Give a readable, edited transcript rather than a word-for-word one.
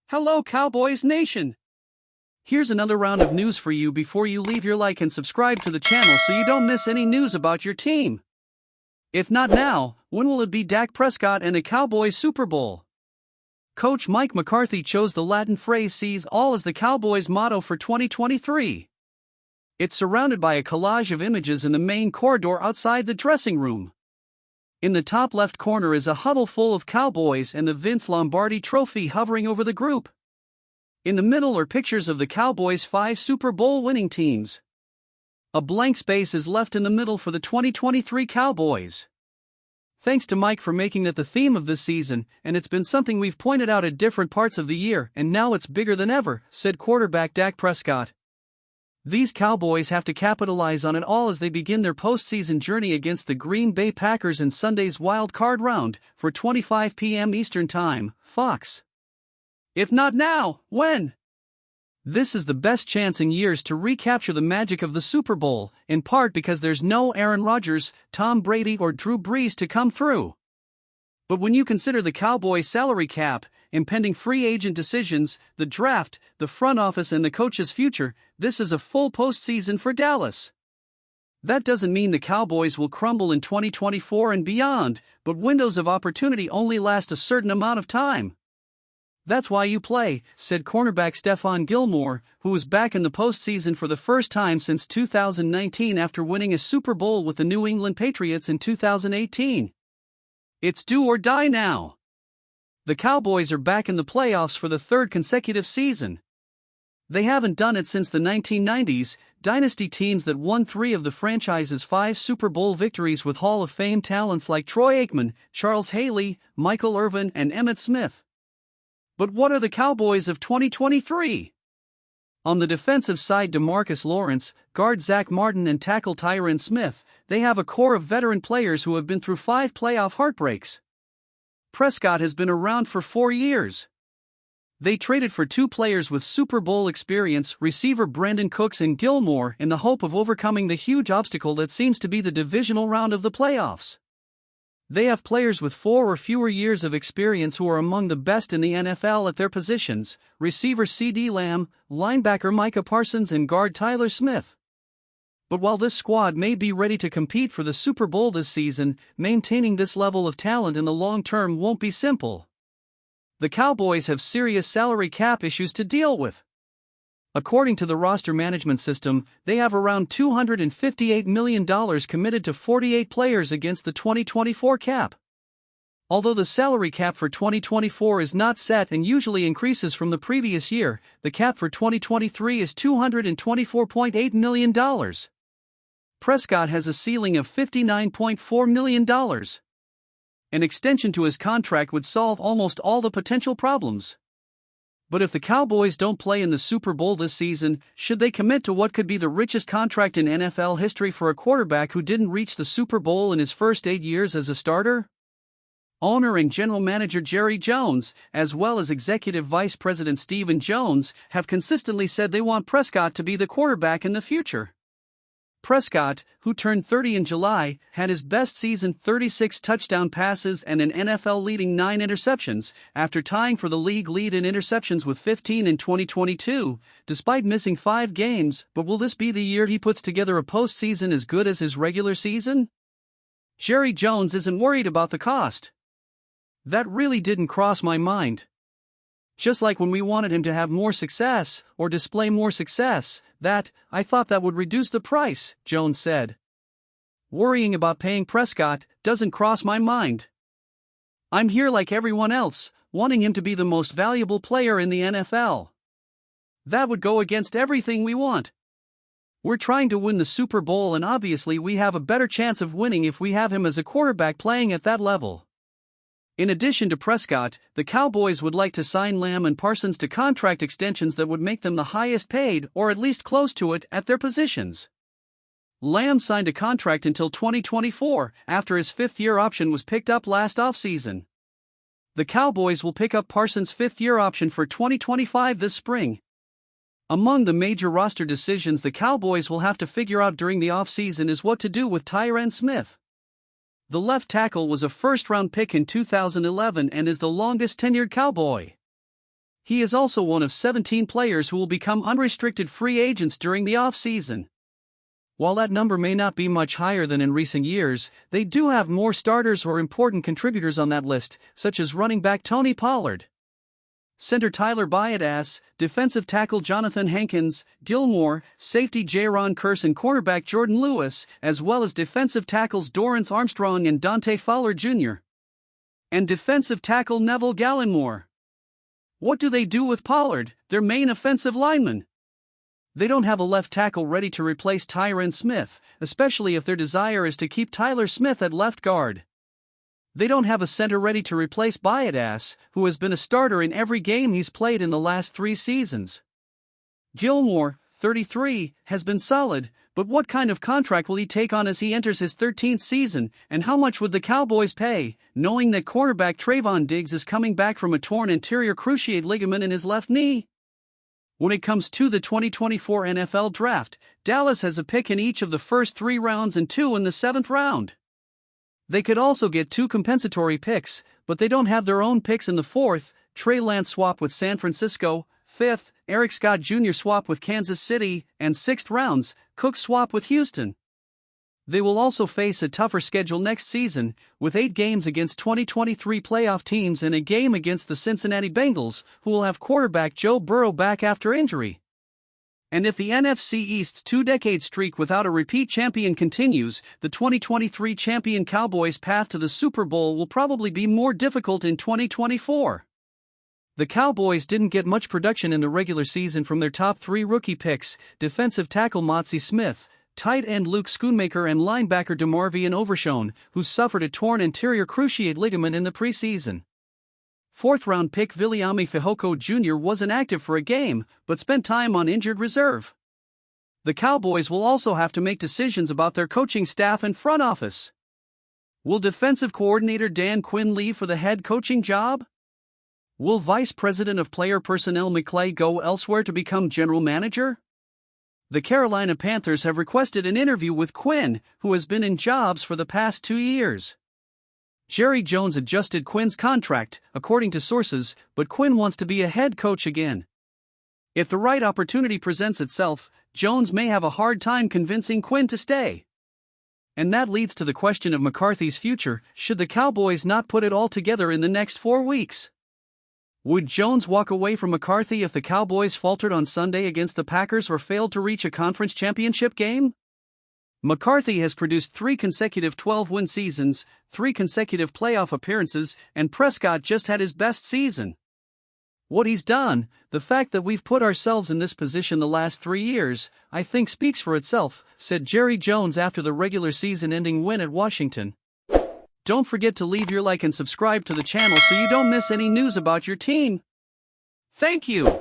Hello Cowboys Nation! Here's another round of news for you before you leave your like and subscribe to the channel so you don't miss any news about your team. If not now, when will it be Dak Prescott and a Cowboys Super Bowl? Coach Mike McCarthy chose the Latin phrase "sees all" as the Cowboys' motto for 2023. It's surrounded by a collage of images in the main corridor outside the dressing room. In the top left corner is a huddle full of Cowboys and the Vince Lombardi trophy hovering over the group. In the middle are pictures of the Cowboys' 5 Super Bowl winning teams. A blank space is left in the middle for the 2023 Cowboys. Thanks to Mike for making that the theme of this season, and it's been something we've pointed out at different parts of the year, and now it's bigger than ever, said quarterback Dak Prescott. These Cowboys have to capitalize on it all as they begin their postseason journey against the Green Bay Packers in Sunday's wild card round, for 25 p.m. Eastern Time, Fox. If not now, when? This is the best chance in years to recapture the magic of the Super Bowl, in part because there's no Aaron Rodgers, Tom Brady or Drew Brees to come through. But when you consider the Cowboys' salary cap, impending free agent decisions, the draft, the front office and the coach's future, this is a full postseason for Dallas. That doesn't mean the Cowboys will crumble in 2024 and beyond, but windows of opportunity only last a certain amount of time. That's why you play, said cornerback Stephon Gilmore, who was back in the postseason for the first time since 2019 after winning a Super Bowl with the New England Patriots in 2018. It's do or die now. The Cowboys are back in the playoffs for the third consecutive season. They haven't done it since the 1990s, dynasty teams that won 3 of the franchise's 5 Super Bowl victories with Hall of Fame talents like Troy Aikman, Charles Haley, Michael Irvin and Emmitt Smith. But what are the Cowboys of 2023? On the defensive side, DeMarcus Lawrence, guard Zach Martin and tackle Tyron Smith, they have a core of veteran players who have been through 5 playoff heartbreaks. Prescott has been around for 4 years. They traded for 2 players with Super Bowl experience, receiver Brandon Cooks and Gilmore, in the hope of overcoming the huge obstacle that seems to be the divisional round of the playoffs. They have players with 4 or fewer years of experience who are among the best in the NFL at their positions, receiver CeeDee Lamb, linebacker Micah Parsons and guard Tyler Smith. But while this squad may be ready to compete for the Super Bowl this season, maintaining this level of talent in the long term won't be simple. The Cowboys have serious salary cap issues to deal with. According to the roster management system, they have around $258 million committed to 48 players against the 2024 cap. Although the salary cap for 2024 is not set and usually increases from the previous year, the cap for 2023 is $224.8 million. Prescott has a ceiling of $59.4 million. An extension to his contract would solve almost all the potential problems. But if the Cowboys don't play in the Super Bowl this season, should they commit to what could be the richest contract in NFL history for a quarterback who didn't reach the Super Bowl in his first 8 years as a starter? Owner and general manager Jerry Jones, as well as executive vice president Stephen Jones, have consistently said they want Prescott to be the quarterback in the future. Prescott, who turned 30 in July, had his best season, 36 touchdown passes and an NFL-leading 9 interceptions, after tying for the league lead in interceptions with 15 in 2022, despite missing 5 games. But will this be the year he puts together a postseason as good as his regular season? Jerry Jones isn't worried about the cost. That really didn't cross my mind. Just like when we wanted him to have more success, or display more success, I thought that would reduce the price, Jones said. Worrying about paying Prescott doesn't cross my mind. I'm here like everyone else, wanting him to be the most valuable player in the NFL. That would go against everything we want. We're trying to win the Super Bowl and obviously we have a better chance of winning if we have him as a quarterback playing at that level. In addition to Prescott, the Cowboys would like to sign Lamb and Parsons to contract extensions that would make them the highest paid, or at least close to it, at their positions. Lamb signed a contract until 2024, after his 5th-year option was picked up last offseason. The Cowboys will pick up Parsons' 5th-year option for 2025 this spring. Among the major roster decisions the Cowboys will have to figure out during the offseason is what to do with Tyron Smith. The left tackle was a first-round pick in 2011 and is the longest-tenured Cowboy. He is also one of 17 players who will become unrestricted free agents during the offseason. While that number may not be much higher than in recent years, they do have more starters or important contributors on that list, such as running back Tony Pollard, center Tyler Baiadas, defensive tackle Jonathan Hankins, Gilmore, safety Jaron Kearse and cornerback Jordan Lewis, as well as defensive tackles Dorrance Armstrong and Dante Fowler Jr. and defensive tackle Neville Gallimore. What do they do with Pollard, their main offensive lineman? They don't have a left tackle ready to replace Tyron Smith, especially if their desire is to keep Tyler Smith at left guard. They don't have a center ready to replace Baiadas, who has been a starter in every game he's played in the last 3 seasons. Gilmore, 33, has been solid, but what kind of contract will he take on as he enters his 13th season, and how much would the Cowboys pay, knowing that cornerback Trayvon Diggs is coming back from a torn anterior cruciate ligament in his left knee? When it comes to the 2024 NFL Draft, Dallas has a pick in each of the first 3 rounds and 2 in the 7th round. They could also get 2 compensatory picks, but they don't have their own picks in the 4th, Trey Lance swap with San Francisco, 5th, Eric Scott Jr. swap with Kansas City, and 6th rounds, Cook swap with Houston. They will also face a tougher schedule next season, with 8 games against 2023 playoff teams and a game against the Cincinnati Bengals, who will have quarterback Joe Burrow back after injury. And if the NFC East's 2-decade streak without a repeat champion continues, the 2023 champion Cowboys' path to the Super Bowl will probably be more difficult in 2024. The Cowboys didn't get much production in the regular season from their top 3 rookie picks, defensive tackle Motzie Smith, tight end Luke Schoonmaker and linebacker DeMarvion Overshown, who suffered a torn anterior cruciate ligament in the preseason. 4th-round pick Viliami Fehoko Jr. wasn't active for a game, but spent time on injured reserve. The Cowboys will also have to make decisions about their coaching staff and front office. Will defensive coordinator Dan Quinn leave for the head coaching job? Will Vice President of Player Personnel McClay go elsewhere to become general manager? The Carolina Panthers have requested an interview with Quinn, who has been in jobs for the past 2 years. Jerry Jones adjusted Quinn's contract, according to sources, but Quinn wants to be a head coach again. If the right opportunity presents itself, Jones may have a hard time convincing Quinn to stay. And that leads to the question of McCarthy's future, should the Cowboys not put it all together in the next 4 weeks. Would Jones walk away from McCarthy if the Cowboys faltered on Sunday against the Packers or failed to reach a conference championship game? McCarthy has produced 3 consecutive 12-win seasons, 3 consecutive playoff appearances, and Prescott just had his best season. What he's done, the fact that we've put ourselves in this position the last 3 years, I think speaks for itself, said Jerry Jones after the regular season-ending win at Washington. Don't forget to leave your like and subscribe to the channel so you don't miss any news about your team. Thank you.